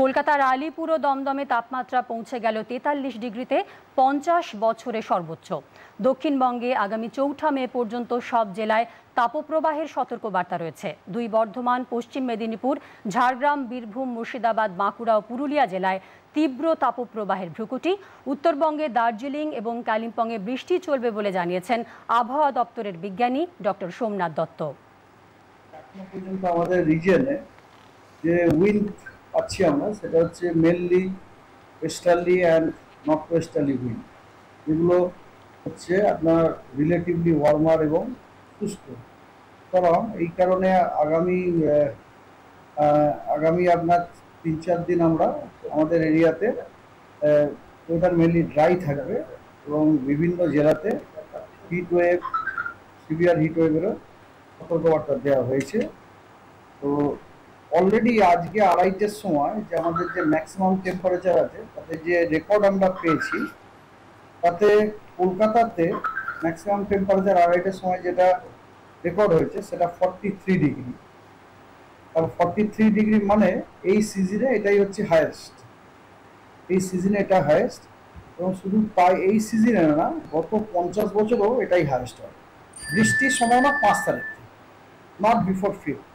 কলকাতার আলিপুর ও দমদমে তাপমাত্রা পৌঁছে গেল 43 ডিগ্রিতে, 50 বছরে সর্বোচ্চ। দক্ষিণবঙ্গে আগামী 4 মে পর্যন্ত সব জেলায় তাপপ্রবাহের সতর্কবার্তা রয়েছে। দুই বর্ধমান, পশ্চিম মেদিনীপুর, ঝাড়গ্রাম, বীরভূম, মুর্শিদাবাদ, বাঁকুড়া ও পুরুলিয়া জেলায় তীব্র তাপপ্রবাহের ভ্রুকুটি। উত্তরবঙ্গে দার্জিলিং এবং কালিম্পংয়ে বৃষ্টি চলবে বলে জানিয়েছেন আবহাওয়া দপ্তরের বিজ্ঞানী ডক্টর সোমনাথ দত্ত। আমাদের রিজিয়নে যে উইন্ড পাচ্ছি আমরা, সেটা হচ্ছে mainly westerly and north westerly wind, যেগুলো হচ্ছে আপনার রিলেটিভলি ওয়ার্মার এবং শুষ্ক। কারণ এই কারণে আগামী আপনার 3-4 দিন আমরা আমাদের এরিয়াতে ওয়েদার মেনলি ড্রাই থাকবে এবং বিভিন্ন জেলাতে হিট ওয়েভ, সিভিয়ার হিট ওয়েভেরও সতর্কবার্তা দেওয়া হয়েছে। তো অলরেডি আজকে 2:30-টের সময় যে আমাদের যে ম্যাক্সিমাম টেম্পারেচার আছে, তাতে যে রেকর্ড আমরা পেয়েছি, তাতে কলকাতাতে ম্যাক্সিমাম টেম্পারেচার 2:30-টের সময় যেটা রেকর্ড হয়েছে সেটা 43 ডিগ্রি। আর 43 ডিগ্রি মানে এই সিজনে এটাই হচ্ছে হায়েস্ট। এই সিজনে এটা হায়েস্ট, এবং শুধু তাই এই সিজনে না, গত 50 বছরও এটাই হায়েস্ট হয়। বৃষ্টির সম্ভাবনা 5 তারিখ, নট বিফোর 5th।